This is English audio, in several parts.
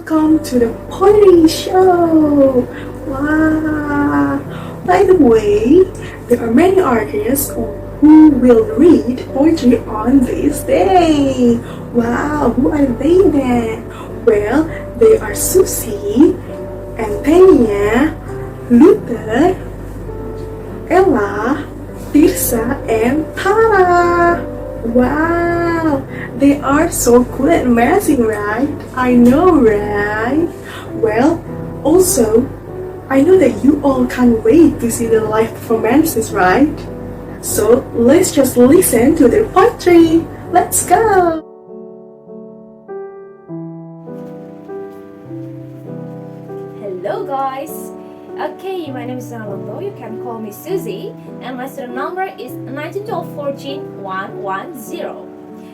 welcome to the poetry show! Wow! By the way, there are many artists who will read poetry on this day. Wow! Who are they then? Well, they are Susie and Thenia, Luther, Ella, Tirsa, and Tara. Wow! They are so cool and amazing, right? I know, right? Well, also, I know that you all can't wait to see the live performances, right? So let's just listen to their poetry. Let's go! Hello guys! Okay, my name is Suzana Loto. You can call me Susie, and my student number is 1912141110.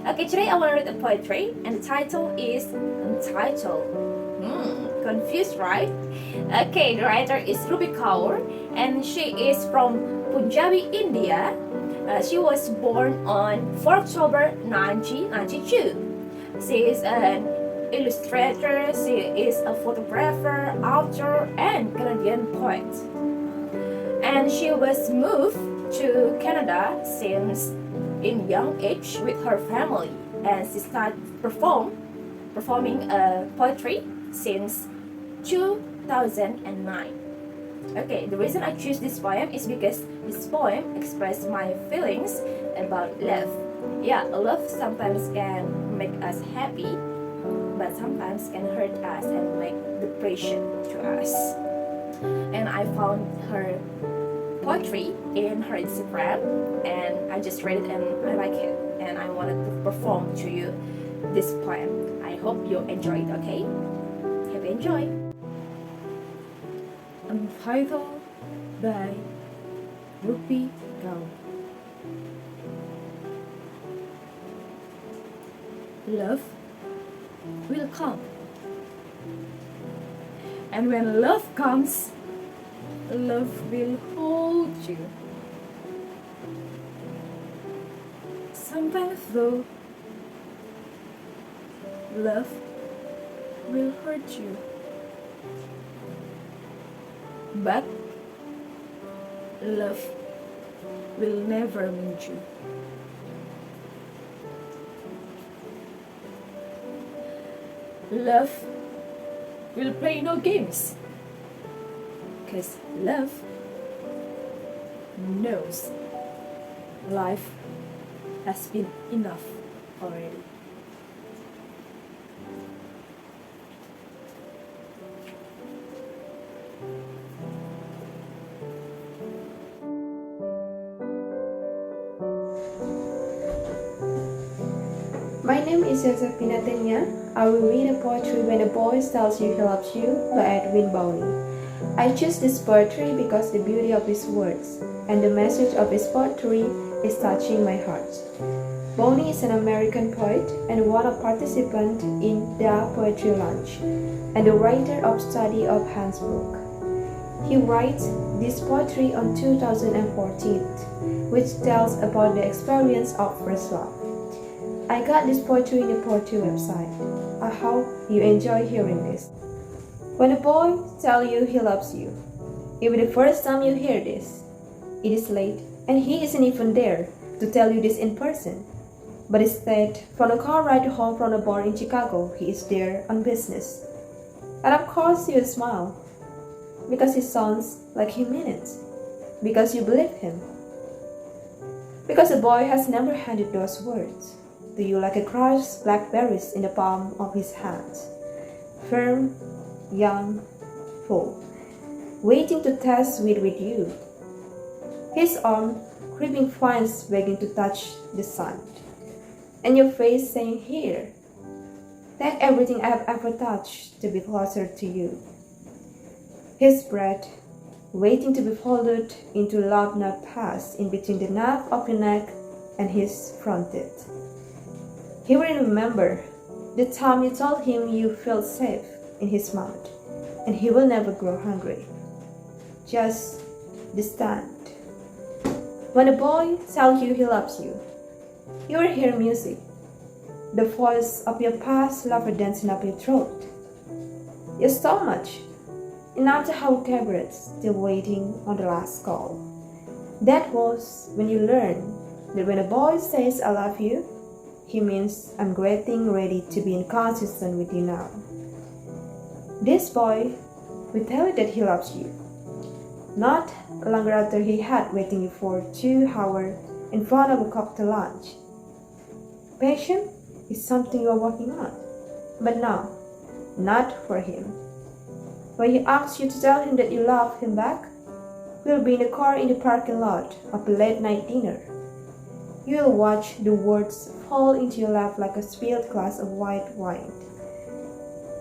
Okay, today I want to read a poetry, and the title is Untitled. Confused, right? Okay, the writer is Ruby Kaur, and she is from Punjabi, India. She was born on 4 October 1992. She is an illustrator, she is a photographer, author, and Canadian poet. And she was moved to Canada since in young age with her family, and she started performing poetry since 2009. Okay, the reason I choose this poem is because this poem expresses my feelings about love. Yeah, love sometimes can make us happy, but sometimes can hurt us and make depression to us. And I found her poetry in her Instagram, and I just read it and I like it, and I wanted to perform to you this poem. I hope you enjoy it, okay? Have you enjoy? Untitled by Ruby Kaur. Love will come, and when love comes, love will hold you. Sometimes though, love will hurt you, but love will never wound you. Love will play no games, because love knows life has been enough already. My name is Yosephina Thenia. I will read a poetry when a boy tells you he loves you by Edwin Bowley. I choose this poetry because the beauty of his words and the message of his poetry is touching my heart. Bowley is an American poet and one of participants in the Poetry Lunch and the writer of Study of Hans book. He writes this poetry on 2014, which tells about the experience of first love. I got this poetry in the poetry website. I hope you enjoy hearing this. When a boy tells you he loves you, it will be the first time you hear this. It is late and he isn't even there to tell you this in person. But instead, from the car ride home from a bar in Chicago, he is there on business. And of course you smile, because it sounds like he meant it, because you believe him. Because the boy has never handed those words to you like a crushed blackberries in the palm of his hand, firm, young, full, waiting to taste sweet with you. His arm creeping fines begging to touch the sun, and your face saying, "Here, take everything I have ever touched to be closer to you." His breath waiting to be folded into love not passed in between the nape of your neck and his front teeth. He will remember the time you told him you felt safe in his mouth, and he will never grow hungry. Just distant. When a boy tells you he loves you, you will hear music, the voice of your past lover dancing up your throat. It's so much. And after how cabaret, still waiting on the last call. That was when you learn that when a boy says I love you, he means I'm getting ready to be inconsistent with you now. This boy will tell you that he loves you. Not longer after he had waiting you for 2 hours in front of a cocktail lounge. Passion is something you are working on. But no, not for him. When he asks you to tell him that you love him back, we'll be in the car in the parking lot of a late night dinner. You will watch the words fall into your lap like a spilled glass of white wine.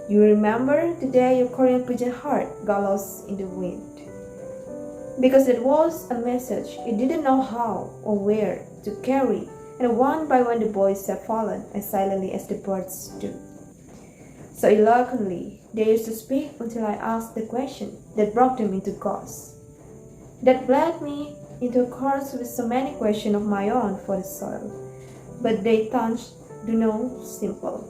You remember the day your Korean pigeon heart got lost in the wind. Because it was a message you didn't know how or where to carry, and one by one the boys have fallen as silently as the birds do. So eloquently, they used to speak until I asked the question that brought them into ghosts. That led me into a course with so many questions of my own for the soil, but they touched do no simple.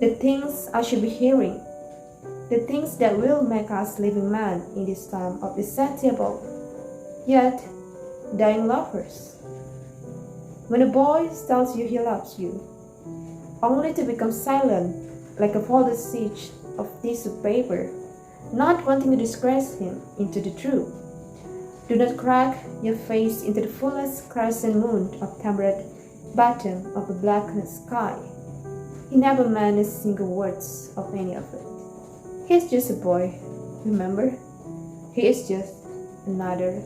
The things I should be hearing, the things that will make us living men in this time of insatiable, yet dying lovers. When a boy tells you he loves you, only to become silent like a folded sheet of tissue paper, not wanting to disgrace him into the truth. Do not crack your face into the fullest crescent moon of tempered bottom of a blackened sky. He never meant a single words of any of it. He's just a boy, remember? He is just another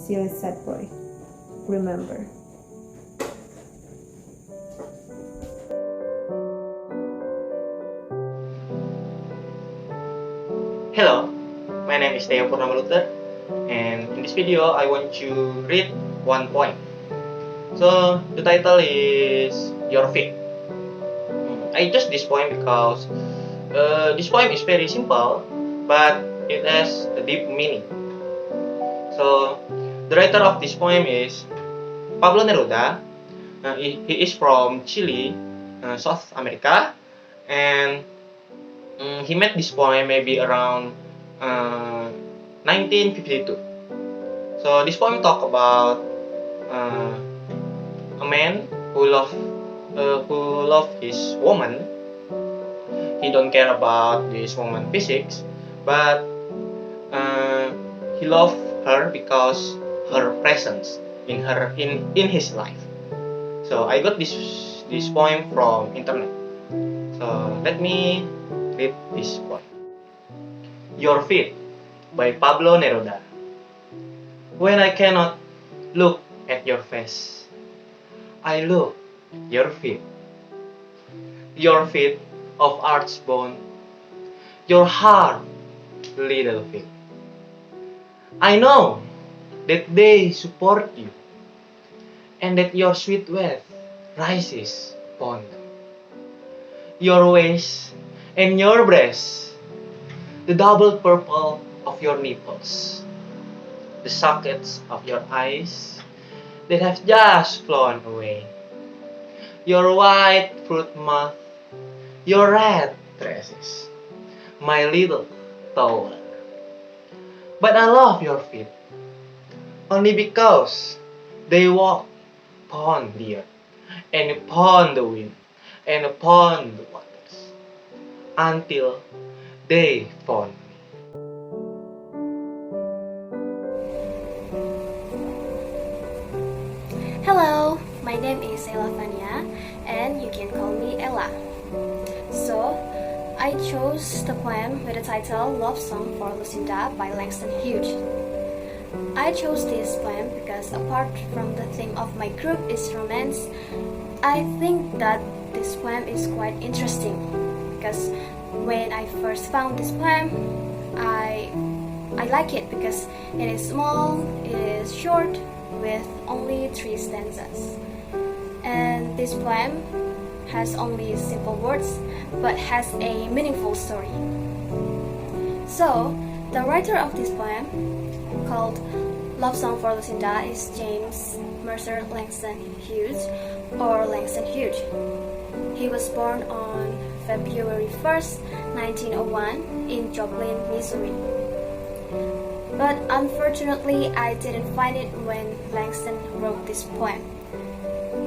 silly sad boy, remember? Hello, my name is Theo Purnama, and in this video I want to read one poem. So the title is Your Feet. I chose this poem because this poem is very simple, but it has a deep meaning. So the writer of this poem is Pablo Neruda. He is from Chile, South America, and he made this poem maybe around 1952. So this poem talk about a man who love his woman. He don't care about this woman physics, but he love her because her presence in his life. So I got this poem from internet. So let me read this poem. Your Feet by Pablo Neruda. When I cannot look at your face, I look your feet. Your feet of arched bone, your hard little feet. I know that they support you, and that your sweet weight rises upon them. Your waist and your breast, the double purple of your nipples, the sockets of your eyes that have just flown away, your white fruit mouth, your red tresses, my little tower. But I love your feet only because they walk upon the earth and upon the wind and upon the waters until they found me. Hello, my name is Sheila Vania, and you can call me Ella. So, I chose the poem with the title Love Song for Lucinda by Langston Hughes. I chose this poem because apart from the theme of my group is romance, I think that this poem is quite interesting because when I first found this poem, I like it because it is small, it is short, with only 3 stanzas. And this poem has only simple words but has a meaningful story. So, the writer of this poem, called Love Song for Lucinda, is James Mercer Langston Hughes, or Langston Hughes. He was born on February 1st, 1901 in Joplin, Missouri. But unfortunately, I didn't find it when Langston wrote this poem.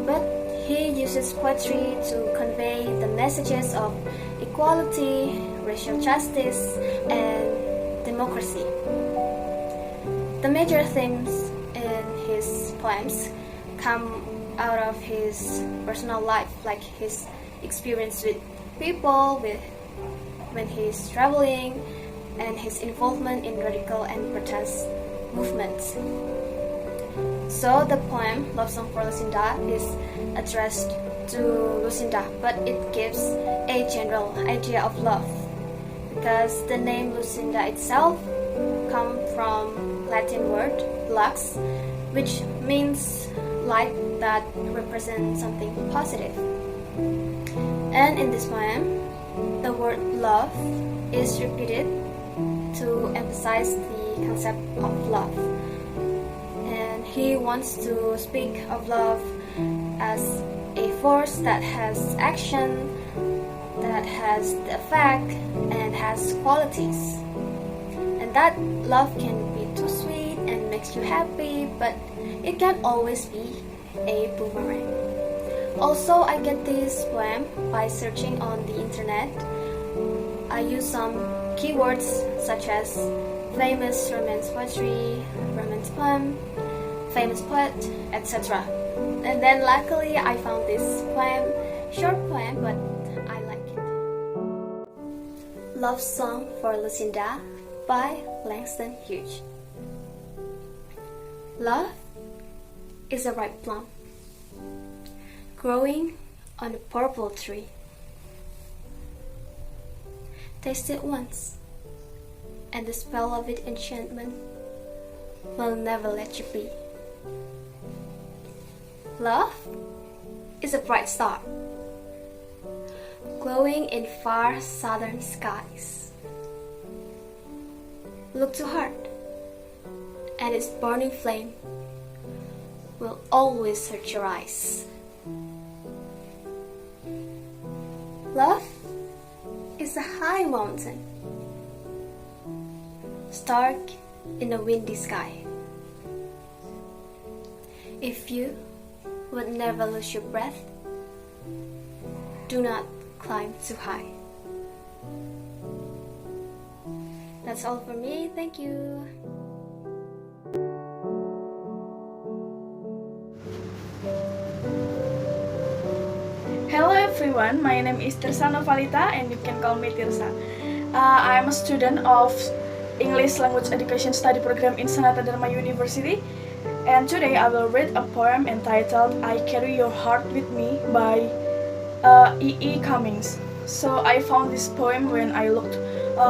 But he uses poetry to convey the messages of equality, racial justice, and democracy. The major themes in his poems come out of his personal life, like his experience with people, when he's traveling, and his involvement in radical and protest movements. So the poem Love Song for Lucinda is addressed to Lucinda, but it gives a general idea of love, because the name Lucinda itself comes from Latin word lux, which means light that represents something positive. And in this poem, the word love is repeated to emphasize the concept of love. And he wants to speak of love as a force that has action, that has the effect, and has qualities. And that love can be too sweet and makes you happy, but it can always be a boomerang. Also, I get this poem by searching on the internet. I use some keywords such as famous romance poetry, romance poem, famous poet, etc. And then luckily I found this poem, short poem, but I like it. Love Song for Lucinda by Langston Hughes. Love is a ripe plum growing on a purple tree. Taste it once, and the spell of its enchantment will never let you be. Love is a bright star, glowing in far southern skies. Look to heart, and its burning flame will always search your eyes. Love is a high mountain, stark in a windy sky. If you would never lose your breath, do not climb too high. That's all for me. Thank you. Hello everyone, my name is Tirsa Novalita and you can call me Tirsa. I am a student of English Language Education Study Program in Sanata Dharma University, and today I will read a poem entitled I Carry Your Heart With Me by E. Cummings. So I found this poem when I looked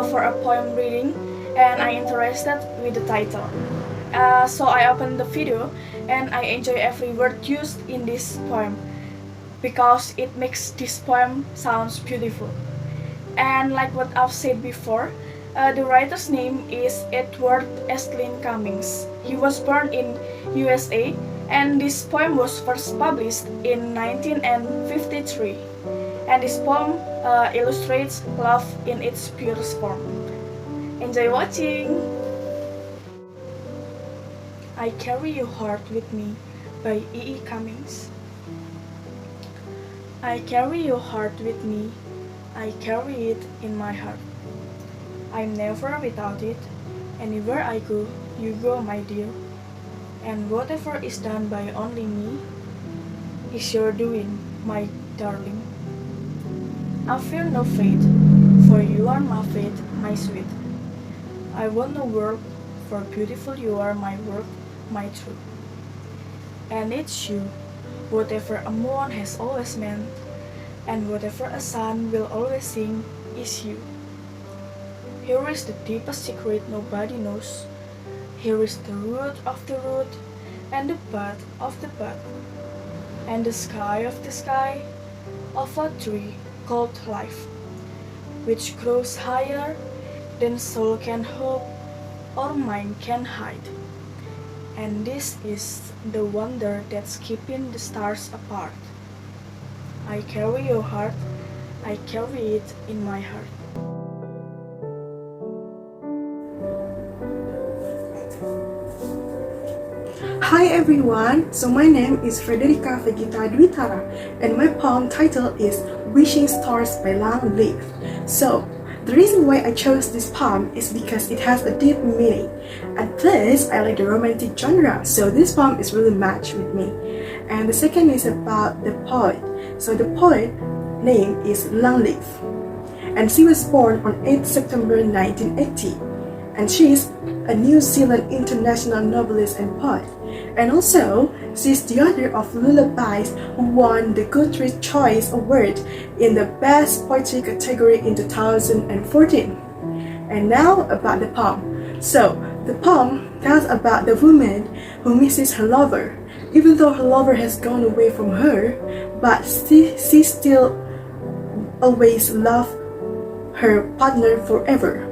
for a poem reading and I interested with the title. So I opened the video and I enjoy every word used in this poem, because it makes this poem sounds beautiful. And like what I've said before, the writer's name is Edward Estlin Cummings. He was born in USA, and this poem was first published in 1953. And this poem illustrates love in its purest form. Enjoy watching! I Carry Your Heart With Me by E. Cummings. I carry your heart with me, I carry it in my heart. I'm never without it, anywhere I go, you go my dear. And whatever is done by only me, is your doing, my darling. I fear no fate, for you are my fate, my sweet. I want no world, for beautiful you are my work, my truth. And it's you, whatever a moon has always meant, and whatever a sun will always sing, is you. Here is the deepest secret nobody knows. Here is the root of the root, and the bud of the bud, and the sky of the sky, of a tree called life, which grows higher than soul can hope or mind can hide. And this is the wonder that's keeping the stars apart. I carry your heart, I carry it in my heart. Hi everyone, so my name is Frederica Vegita and my poem title is Wishing Stars by Long Leaf. So, the reason why I chose this poem is because it has a deep meaning. And plus, I like the romantic genre, so this poem is really matched with me. And the second is about the poet. So the poet name is Long Leaf. And she was born on 8th September 1980. And she is a New Zealand international novelist and poet. And also, she is the author of lullabies who won the Goodreads Choice Award in the Best Poetry category in 2014. And now about the poem. So, the poem tells about the woman who misses her lover, even though her lover has gone away from her, but she still always loves her partner forever.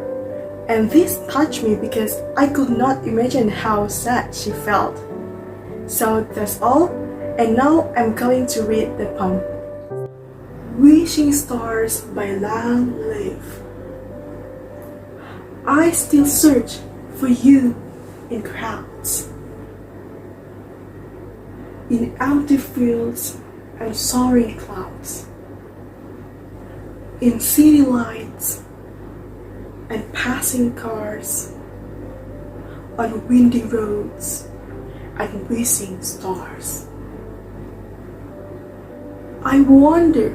And this touched me because I could not imagine how sad she felt. So that's all, and now I'm going to read the poem. Wishing Stars by Long Leaf. I still search for you in crowds, in empty fields and soaring clouds, in city lights and passing cars, on windy roads and wishing stars. I wonder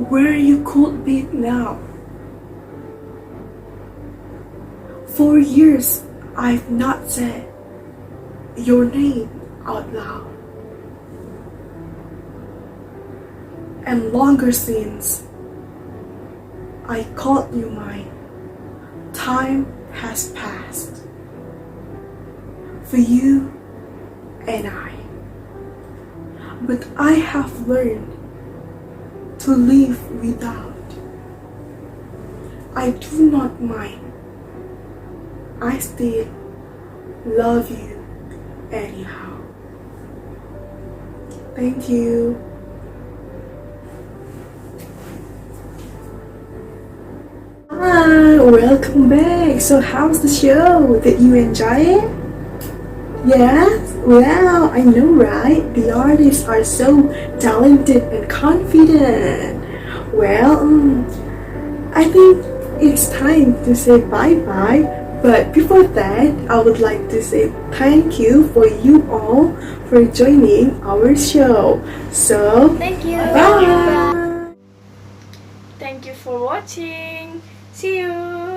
where you could be now. For years I've not said your name out loud, and longer since I called you mine. Time has passed for you and I, but I have learned to live without. I do not mind. I still love you anyhow. Thank you. Hi, welcome back. So how's the show? Did you enjoy it? Yes? Wow, I know, right? The artists are so talented and confident. Well, I think it's time to say bye-bye. But before that, I would like to say thank you for you all for joining our show. So, Thank you. bye! Thank you for watching. See you.